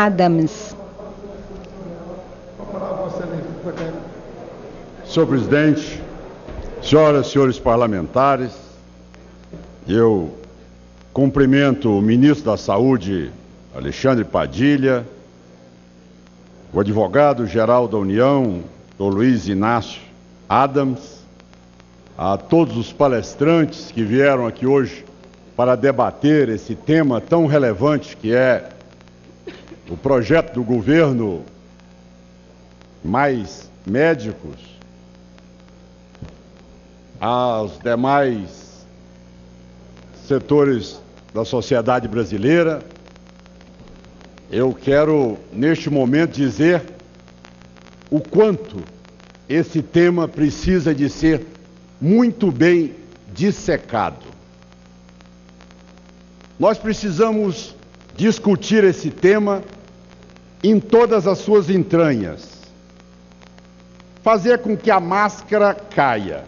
Adams. Senhor presidente, senhoras e senhores parlamentares, eu cumprimento o ministro da Saúde, Alexandre Padilha, o advogado-geral da União, Dr. Luiz Inácio Adams, a todos os palestrantes que vieram aqui hoje para debater esse tema tão relevante que é o projeto do governo Mais Médicos, aos demais setores da sociedade brasileira. Eu quero, neste momento, dizer o quanto esse tema precisa de ser muito bem dissecado. Nós precisamos discutir esse tema em todas as suas entranhas, fazer com que a máscara caia,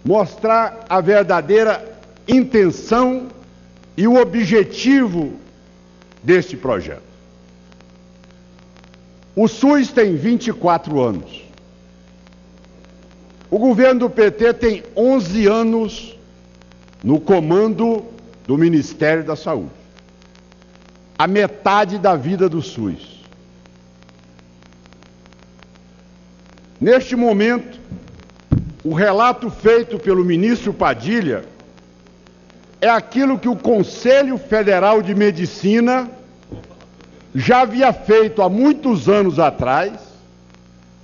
mostrar a verdadeira intenção e o objetivo deste projeto. O SUS tem 24 anos. O governo do PT tem 11 anos no comando do Ministério da Saúde. A metade da vida do SUS. Neste momento, o relato feito pelo ministro Padilha é aquilo que o Conselho Federal de Medicina já havia feito há muitos anos atrás,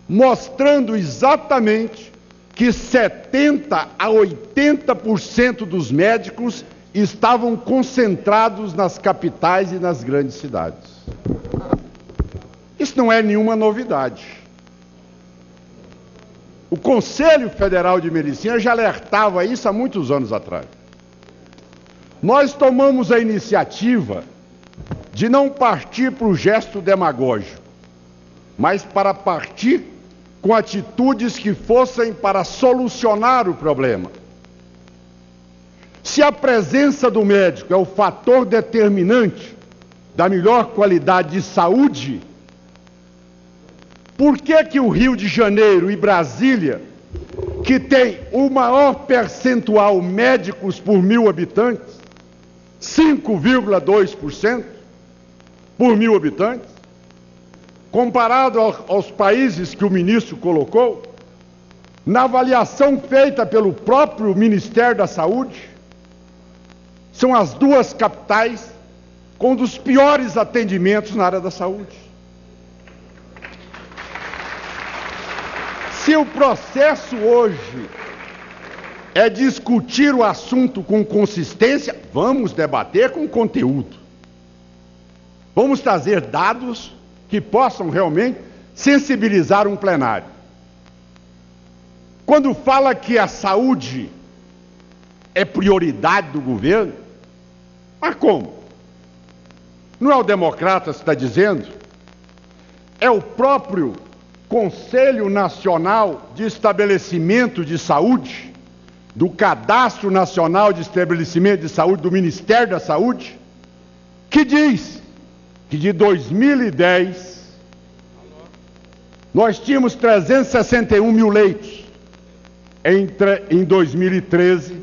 mostrando exatamente que 70% a 80% dos médicos estavam concentrados nas capitais e nas grandes cidades. Isso não é nenhuma novidade. O Conselho Federal de Medicina já alertava isso há muitos anos atrás. Nós tomamos a iniciativa de não partir para o gesto demagógico, mas para partir com atitudes que fossem para solucionar o problema. Se a presença do médico é o fator determinante da melhor qualidade de saúde, por que o Rio de Janeiro e Brasília, que tem o maior percentual médicos por 1.000 habitantes, 5,2% por 1.000 habitantes, comparado aos países que o ministro colocou, na avaliação feita pelo próprio Ministério da Saúde, são as duas capitais com um dos piores atendimentos na área da saúde. Se o processo hoje é discutir o assunto com consistência, vamos debater com conteúdo. Vamos trazer dados que possam realmente sensibilizar um plenário. Quando fala que a saúde é prioridade do governo, mas como? Não é o Democrata que está dizendo? É o próprio Conselho Nacional de Estabelecimento de Saúde, do Cadastro Nacional de Estabelecimento de Saúde, do Ministério da Saúde, que diz que de 2010 nós tínhamos 361 mil leitos. Em 2013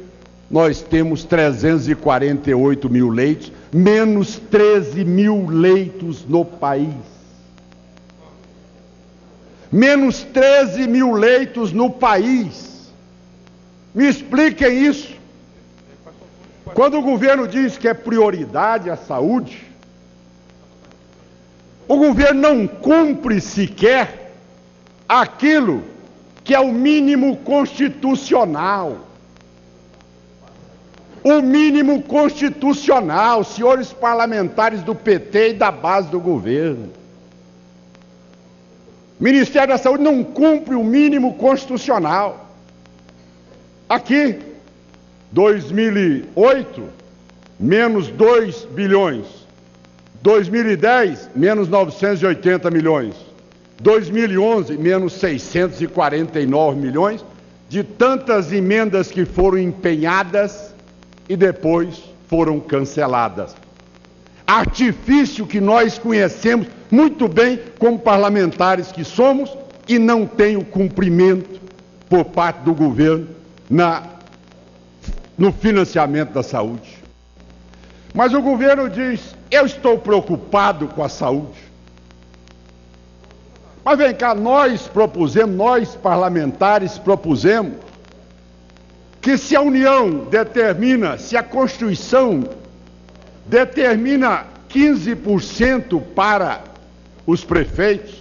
nós temos 348 mil leitos, menos 13 mil leitos no país. Menos 13 mil leitos no país. Me expliquem isso. Quando o governo diz que é prioridade a saúde, o governo não cumpre sequer aquilo que é o mínimo constitucional. O mínimo constitucional, senhores parlamentares do PT e da base do governo. O Ministério da Saúde não cumpre o mínimo constitucional. Aqui, 2008, menos 2 bilhões. 2010, menos 980 milhões. 2011, menos 649 milhões, de tantas emendas que foram empenhadas e depois foram canceladas. Artifício que nós conhecemos muito bem como parlamentares que somos e não tem o cumprimento por parte do governo no financiamento da saúde. Mas o governo diz, eu estou preocupado com a saúde. Mas vem cá, nós parlamentares propusemos que se a União determina, se a Constituição determina 15% para os prefeitos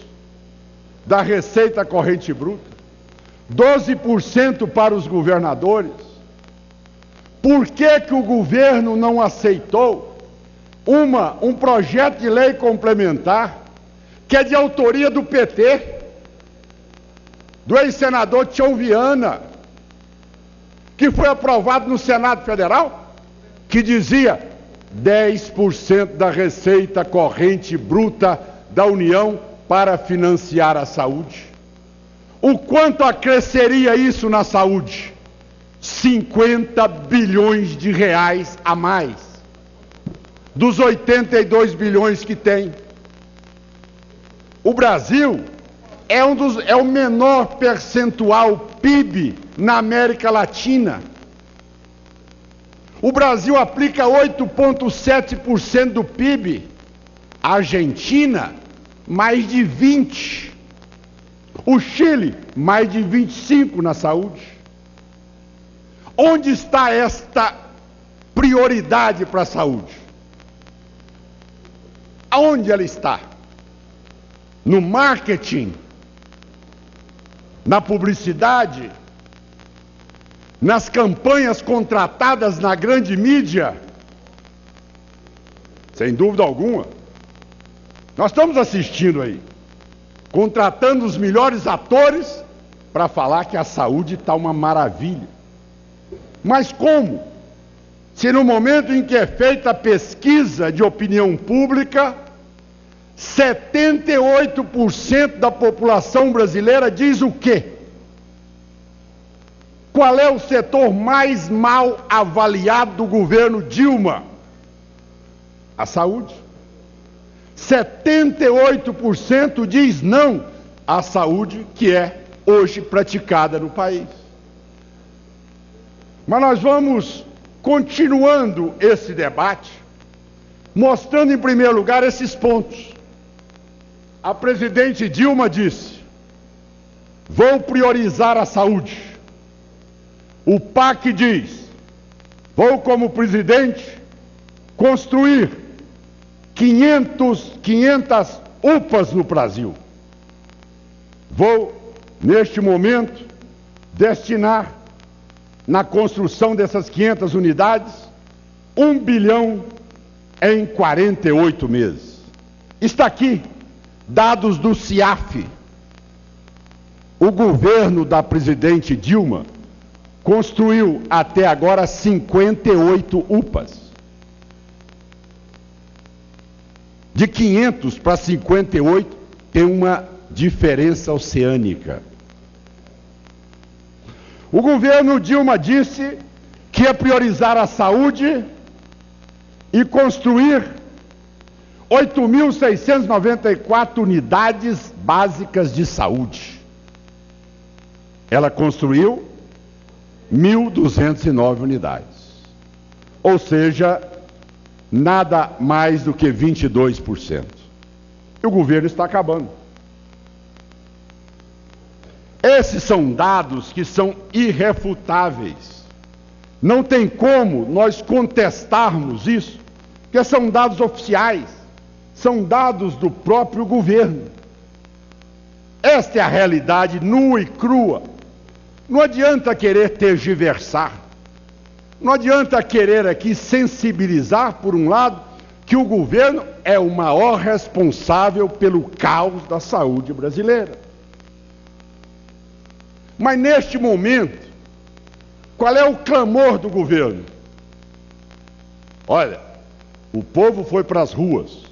da receita corrente bruta, 12% para os governadores, por que que o governo não aceitou um projeto de lei complementar que é de autoria do PT, do ex-senador Tião Viana, que foi aprovado no Senado Federal, que dizia 10% da receita corrente bruta da União para financiar a saúde. O quanto acresceria isso na saúde? 50 bilhões de reais a mais, dos 82 bilhões que tem. O Brasil é o menor percentual PIB na América Latina. O Brasil aplica 8,7% do PIB. A Argentina, mais de 20%. O Chile, mais de 25% na saúde. Onde está esta prioridade para a saúde? Aonde ela está? No marketing? Na publicidade? Nas campanhas contratadas na grande mídia? Sem dúvida alguma. Nós estamos assistindo aí, contratando os melhores atores para falar que a saúde está uma maravilha. Mas como? Se no momento em que é feita a pesquisa de opinião pública, 78% da população brasileira diz o quê? Qual é o setor mais mal avaliado do governo Dilma? A saúde. 78% diz não à saúde que é hoje praticada no país. Mas nós vamos continuando esse debate, mostrando em primeiro lugar esses pontos. A presidente Dilma disse, vou priorizar a saúde. O PAC diz, vou como presidente construir 500 UPAs no Brasil. Vou, neste momento, destinar na construção dessas 500 unidades, 1 bilhão em 48 meses. Está aqui, dados do CIAF. O governo da presidente Dilma construiu até agora 58 UPAs. De 500 para 58 tem uma diferença oceânica. O governo Dilma disse que ia priorizar a saúde e construir 8.694 unidades básicas de saúde. Ela construiu 1.209 unidades. Ou seja, nada mais do que 22%. E o governo está acabando. Esses são dados que são irrefutáveis. Não tem como nós contestarmos isso, porque são dados oficiais, são dados do próprio governo. Esta é a realidade nua e crua. Não adianta querer tergiversar. Não adianta querer aqui sensibilizar, por um lado, que o governo é o maior responsável pelo caos da saúde brasileira. Mas neste momento, qual é o clamor do governo? Olha, o povo foi para as ruas.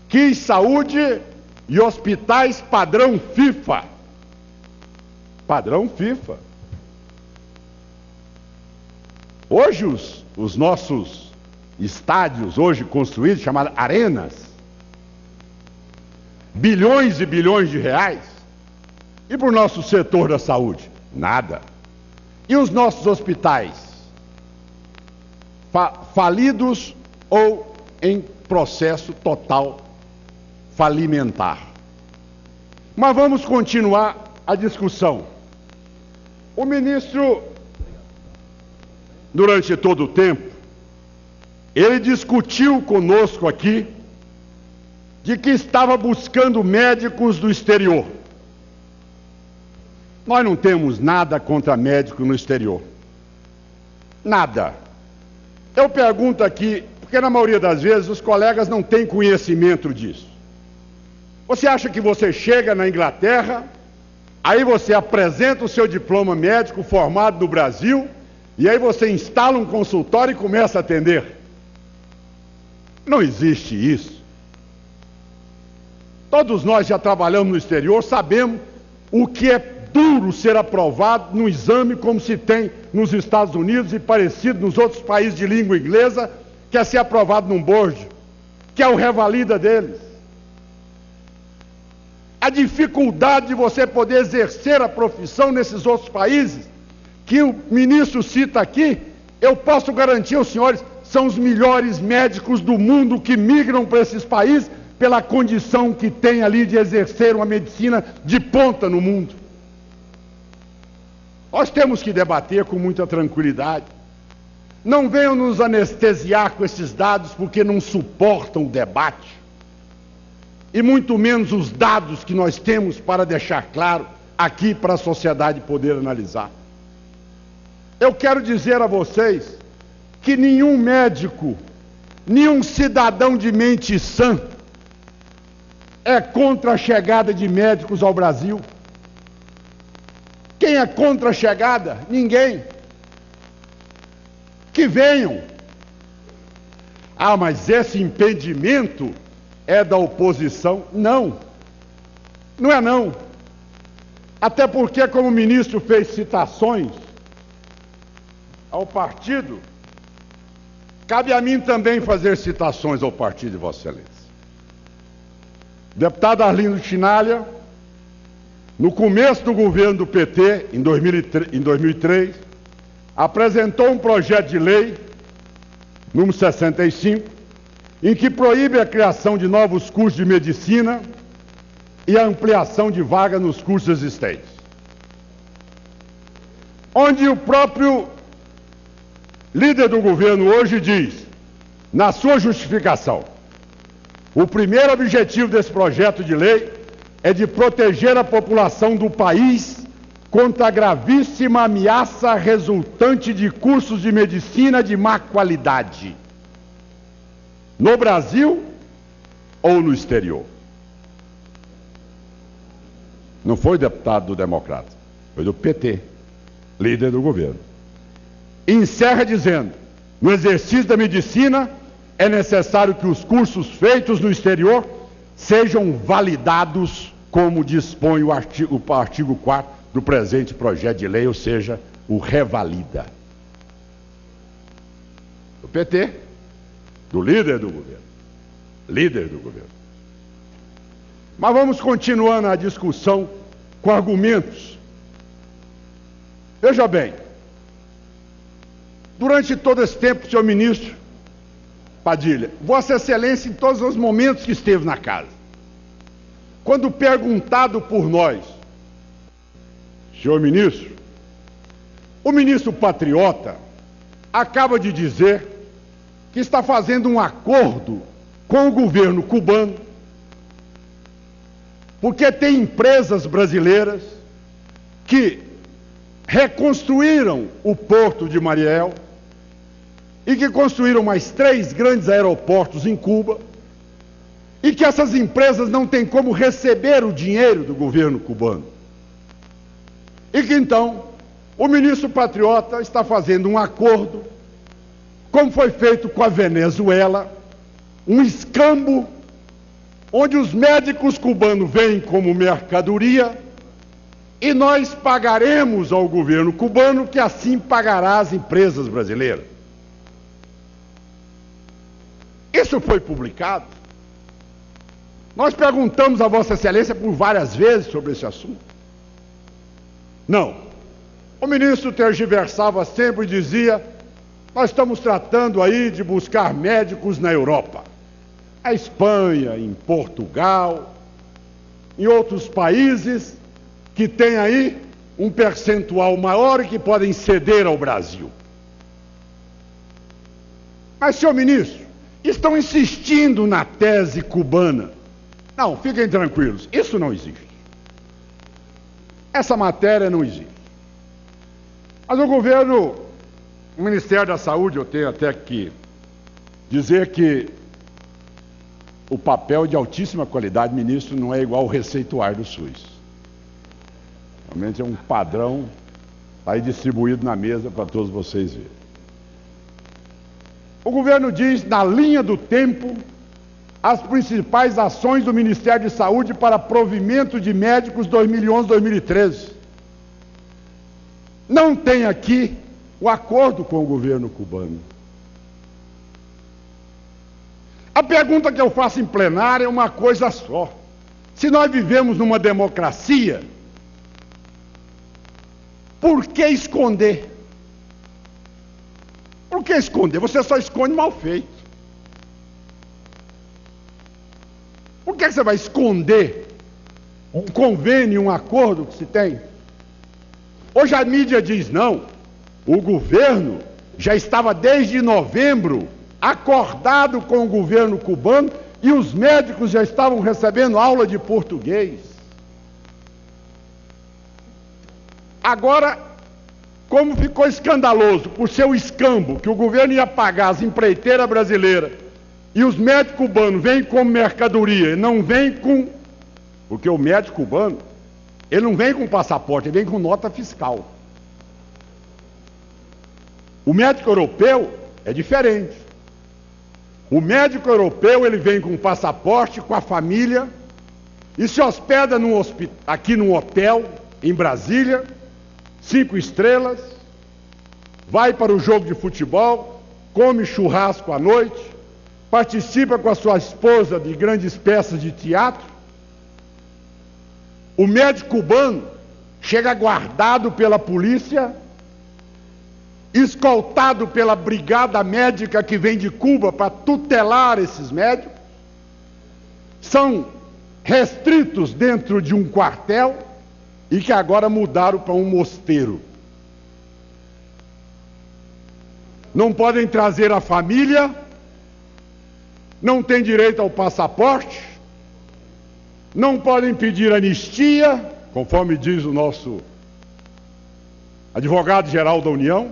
Quis saúde e hospitais padrão FIFA. Padrão FIFA. Hoje os nossos estádios hoje construídos, chamadas arenas, bilhões e bilhões de reais. E para o nosso setor da saúde? Nada. E os nossos hospitais? Falidos ou em processo total falimentar. Mas vamos continuar a discussão. O ministro, durante todo o tempo, ele discutiu conosco aqui de que estava buscando médicos do exterior. Nós não temos nada contra médico no exterior. Nada. Eu pergunto aqui, porque na maioria das vezes os colegas não têm conhecimento disso. Você acha que você chega na Inglaterra, aí você apresenta o seu diploma médico formado no Brasil, e aí você instala um consultório e começa a atender? Não existe isso. Todos nós já trabalhamos no exterior, sabemos o que é duro ser aprovado no exame como se tem nos Estados Unidos e parecido nos outros países de língua inglesa, que é ser aprovado num board, que é o revalida deles. A dificuldade de você poder exercer a profissão nesses outros países, que o ministro cita aqui, eu posso garantir aos senhores, são os melhores médicos do mundo que migram para esses países pela condição que tem ali de exercer uma medicina de ponta no mundo. Nós temos que debater com muita tranquilidade. Não venham nos anestesiar com esses dados porque não suportam o debate. E muito menos os dados que nós temos para deixar claro aqui para a sociedade poder analisar. Eu quero dizer a vocês que nenhum médico, nenhum cidadão de mente sã é contra a chegada de médicos ao Brasil. Quem é contra a chegada? Ninguém. Que venham. Ah, mas esse impedimento é da oposição? Não. Não é não. Até porque, como o ministro fez citações ao partido, cabe a mim também fazer citações ao partido de Vossa Excelência. Deputado Arlindo Chinalha, no começo do governo do PT, em 2003, apresentou um projeto de lei, número 65, em que proíbe a criação de novos cursos de medicina e a ampliação de vagas nos cursos existentes. Onde o próprio líder do governo hoje diz, na sua justificação, o primeiro objetivo desse projeto de lei é de proteger a população do país contra a gravíssima ameaça resultante de cursos de medicina de má qualidade, no Brasil ou no exterior. Não foi deputado do Democrata, foi do PT, líder do governo. E encerra dizendo, no exercício da medicina é necessário que os cursos feitos no exterior sejam validados como dispõe o artigo 4º do presente projeto de lei, ou seja, o revalida. Do PT, do líder do governo. Líder do governo. Mas vamos continuando a discussão com argumentos. Veja bem, durante todo esse tempo, senhor ministro Padilha, Vossa Excelência, em todos os momentos que esteve na casa, quando perguntado por nós, senhor ministro, o ministro patriota acaba de dizer que está fazendo um acordo com o governo cubano, porque tem empresas brasileiras que reconstruíram o porto de Mariel e que construíram mais 3 grandes aeroportos em Cuba, e que essas empresas não têm como receber o dinheiro do governo cubano. E que então o ministro patriota está fazendo um acordo, como foi feito com a Venezuela, um escambo, onde os médicos cubanos vêm como mercadoria e nós pagaremos ao governo cubano, que assim pagará às empresas brasileiras. Isso foi publicado. Nós perguntamos a Vossa Excelência por várias vezes sobre esse assunto. Não. O ministro tergiversava sempre e dizia: nós estamos tratando aí de buscar médicos na Europa. Na Espanha, em Portugal, em outros países que têm aí um percentual maior e que podem ceder ao Brasil. Mas, senhor ministro, estão insistindo na tese cubana. Não, fiquem tranquilos, isso não existe. Essa matéria não existe. Mas o governo, o Ministério da Saúde, eu tenho até que dizer que o papel de altíssima qualidade, ministro, não é igual ao receituário do SUS. Realmente é um padrão aí distribuído na mesa para todos vocês verem. O governo diz, na linha do tempo, as principais ações do Ministério de Saúde para provimento de médicos 2011-2013. Não tem aqui o acordo com o governo cubano. A pergunta que eu faço em plenário é uma coisa só. Se nós vivemos numa democracia, por que esconder? Por que esconder? Você só esconde mal feito. Por que você vai esconder um convênio, um acordo que se tem? Hoje a mídia diz, não, o governo já estava desde novembro acordado com o governo cubano e os médicos já estavam recebendo aula de português. Agora, como ficou escandaloso por seu escambo, que o governo ia pagar as empreiteiras brasileiras e os médicos cubanos vêm como mercadoria, não vêm com... Porque o médico cubano, ele não vem com passaporte, ele vem com nota fiscal. O médico europeu é diferente. O médico europeu, ele vem com passaporte, com a família, e se hospeda aqui num hotel, em Brasília, 5 estrelas, vai para o jogo de futebol, come churrasco à noite, participa com a sua esposa de grandes peças de teatro. O médico cubano chega guardado pela polícia, escoltado pela brigada médica que vem de Cuba para tutelar esses médicos, são restritos dentro de um quartel e que agora mudaram para um mosteiro. Não podem trazer a família, não têm direito ao passaporte, não podem pedir anistia, conforme diz o nosso advogado-geral da União,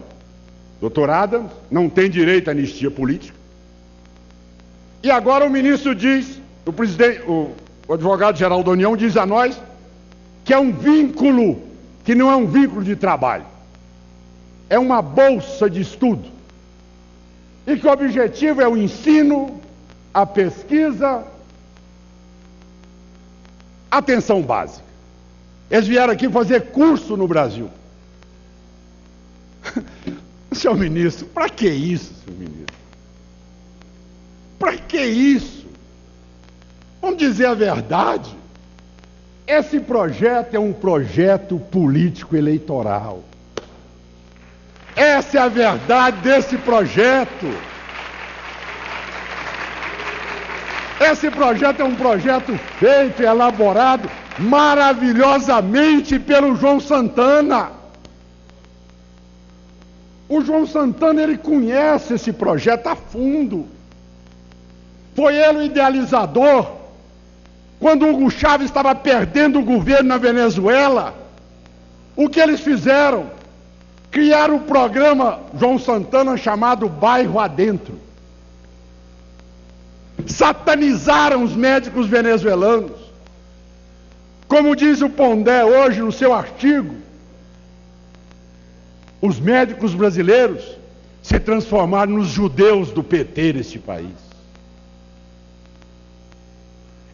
Dr. Adams, não tem direito à anistia política. E agora o ministro diz, o advogado-geral da União diz a nós que é um vínculo, que não é um vínculo de trabalho, é uma bolsa de estudo, e que o objetivo é o ensino, a pesquisa, a atenção básica. Eles vieram aqui fazer curso no Brasil. Senhor ministro, para que isso, senhor ministro? Para que isso? Vamos dizer a verdade. Esse projeto é um projeto político eleitoral. Essa é a verdade desse projeto. Esse projeto é um projeto feito e elaborado maravilhosamente pelo João Santana. O João Santana, ele conhece esse projeto a fundo. Foi ele o idealizador. Quando Hugo Chávez estava perdendo o governo na Venezuela, o que eles fizeram? Criaram o programa João Santana chamado Bairro Adentro. Satanizaram os médicos venezuelanos. Como diz o Pondé hoje no seu artigo, os médicos brasileiros se transformaram nos judeus do PT neste país.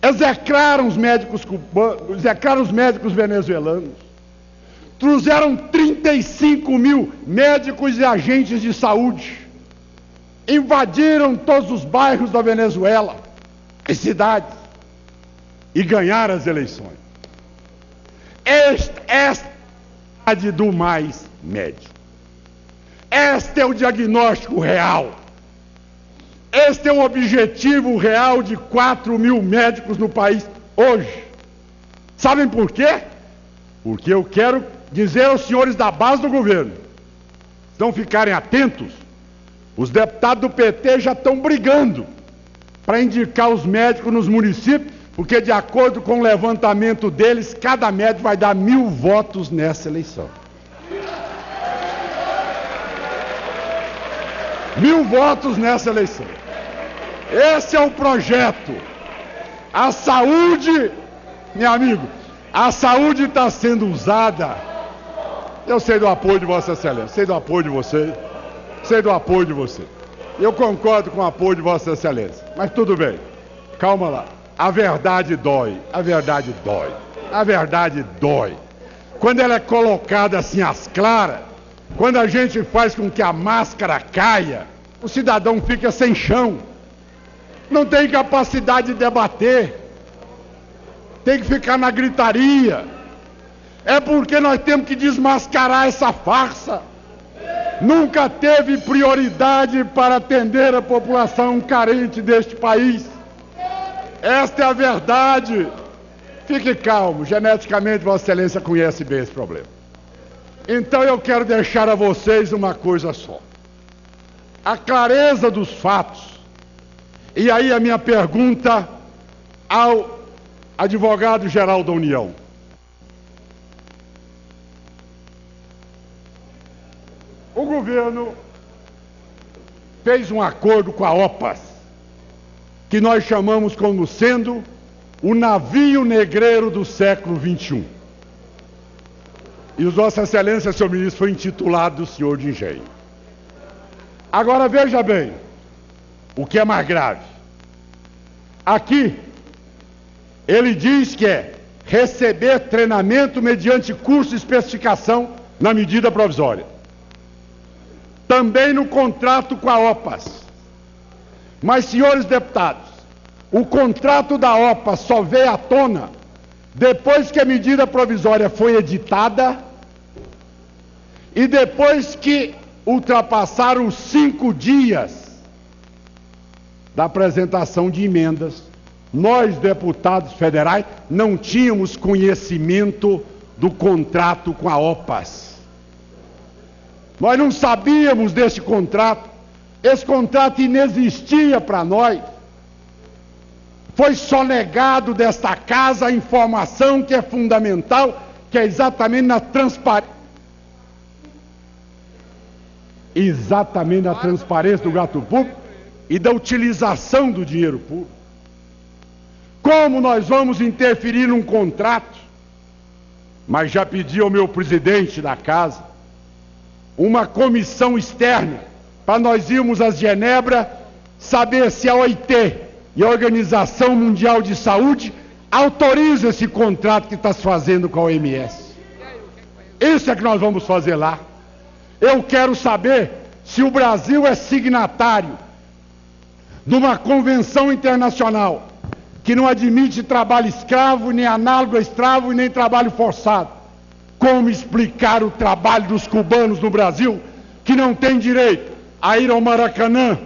Execraram os médicos cubanos, execraram os médicos venezuelanos. Trouxeram 35 mil médicos e agentes de saúde. invadiram todos os bairros da Venezuela e cidades e ganharam as eleições. Esta é a cidade do mais médio. Este é o diagnóstico real. Este é o objetivo real de 4 mil médicos no país hoje. Sabem por quê? Porque eu quero dizer aos senhores da base do governo, se não ficarem atentos, os deputados do PT já estão brigando para indicar os médicos nos municípios, porque de acordo com o levantamento deles, cada médico vai dar 1000 votos nessa eleição. 1000 votos nessa eleição. Esse é o projeto. A saúde, meu amigo, a saúde está sendo usada. Eu sei do apoio de Vossa Excelência, sei do apoio de você, sei do apoio de você. Eu concordo com o apoio de Vossa Excelência, mas tudo bem, calma lá. A verdade dói, a verdade dói, a verdade dói. Quando ela é colocada assim às claras, quando a gente faz com que a máscara caia, o cidadão fica sem chão, não tem capacidade de debater, tem que ficar na gritaria. É porque nós temos que desmascarar essa farsa. Nunca teve prioridade para atender a população carente deste país. Esta é a verdade. Fique calmo, geneticamente Vossa Excelência conhece bem esse problema. Então eu quero deixar a vocês uma coisa só. A clareza dos fatos. E aí a minha pergunta ao advogado-geral da União. O governo fez um acordo com a OPAS, que nós chamamos como sendo o navio negreiro do século XXI. E o Vossa Excelência, senhor ministro, foi intitulado senhor de engenho. Agora veja bem, o que é mais grave. Aqui, ele diz que é receber treinamento mediante curso de especificação na medida provisória. Também no contrato com a OPAS. Mas, senhores deputados, o contrato da OPAS só veio à tona depois que a medida provisória foi editada e depois que ultrapassaram os 5 dias da apresentação de emendas. Nós, deputados federais, não tínhamos conhecimento do contrato com a OPAS. Nós não sabíamos desse contrato. Esse contrato inexistia para nós. Foi sonegado desta casa a informação que é fundamental, que é exatamente na transparência. Exatamente na transparência do gasto público e da utilização do dinheiro público. Como nós vamos interferir num contrato? Mas já pedi ao meu presidente da casa uma comissão externa para nós irmos a Genebra saber se a OIT e a Organização Mundial de Saúde autorizam esse contrato que está se fazendo com a OMS. Isso é que nós vamos fazer lá. Eu quero saber se o Brasil é signatário de uma convenção internacional que não admite trabalho escravo, nem análogo a escravo e nem trabalho forçado. Como explicar o trabalho dos cubanos no Brasil, que não tem direito a ir ao Maracanã,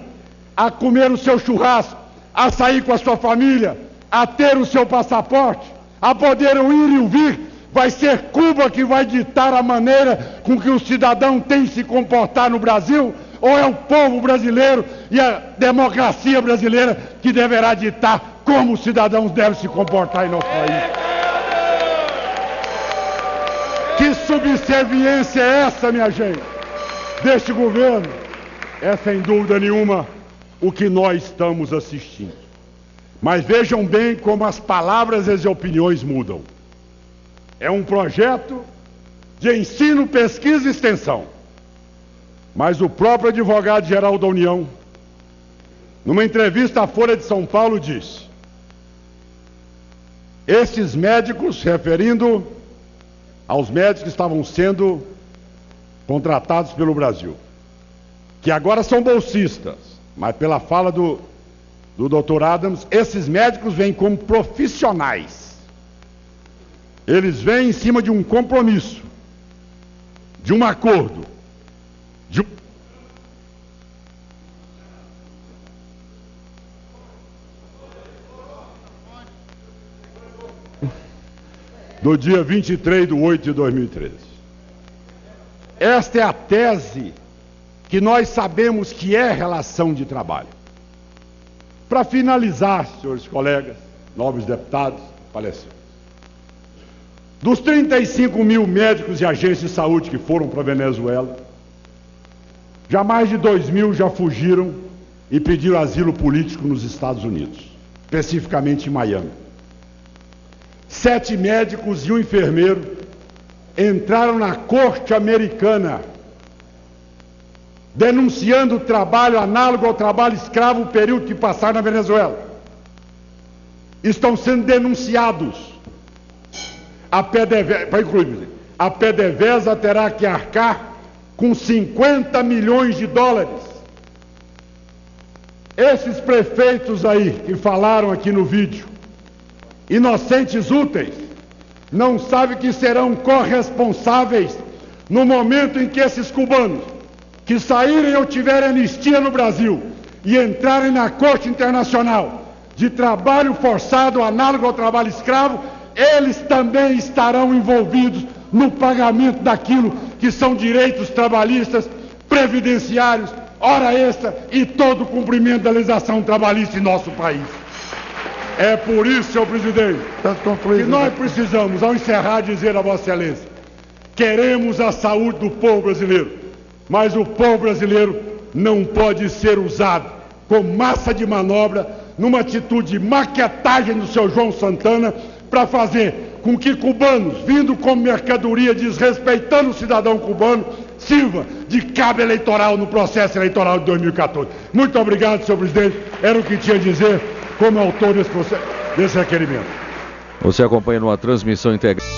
a comer o seu churrasco, a sair com a sua família, a ter o seu passaporte, a poder ir e vir? Vai ser Cuba que vai ditar a maneira com que o cidadão tem de se comportar no Brasil? Ou é o povo brasileiro e a democracia brasileira que deverá ditar como os cidadãos devem se comportar em nosso país? Que subserviência é essa, minha gente, deste governo? É, sem dúvida nenhuma, o que nós estamos assistindo. Mas vejam bem como as palavras e as opiniões mudam. É um projeto de ensino, pesquisa e extensão. Mas o próprio advogado-geral da União, numa entrevista à Folha de São Paulo, disse: esses médicos, referindo aos médicos que estavam sendo contratados pelo Brasil, que agora são bolsistas, mas pela fala do Dr. Adams, esses médicos vêm como profissionais. Eles vêm em cima de um compromisso, de um acordo, do dia 23/8/2013. Esta é a tese que nós sabemos que é relação de trabalho. Para finalizar, senhores colegas, nobres deputados, palestrantes, dos 35 mil médicos e agentes de saúde que foram para a Venezuela, já mais de 2 mil já fugiram e pediram asilo político nos Estados Unidos, especificamente em Miami. 7 médicos e um enfermeiro entraram na corte americana denunciando o trabalho análogo ao trabalho escravo, o período que passaram na Venezuela. Estão sendo denunciados. A PDVSA terá que arcar com 50 milhões de dólares. Esses prefeitos aí que falaram aqui no vídeo, inocentes úteis, não sabem que serão corresponsáveis no momento em que esses cubanos que saírem ou tiverem anistia no Brasil e entrarem na Corte Internacional de trabalho forçado análogo ao trabalho escravo, eles também estarão envolvidos no pagamento daquilo que são direitos trabalhistas, previdenciários, hora extra e todo o cumprimento da legislação trabalhista em nosso país. É por isso, senhor presidente, que nós precisamos, ao encerrar, dizer a Vossa Excelência: queremos a saúde do povo brasileiro, mas o povo brasileiro não pode ser usado como massa de manobra numa atitude de maquetagem do seu João Santana para fazer com que cubanos, vindo como mercadoria, desrespeitando o cidadão cubano, sirva de cabo eleitoral no processo eleitoral de 2014. Muito obrigado, senhor presidente. Era o que tinha a dizer como autor desse requerimento. Você acompanha numa transmissão integrada.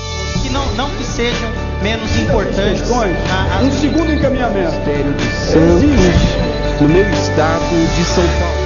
Que não que sejam menos importantes. Um segundo encaminhamento. Ministério de Santos, no meu estado de São Paulo.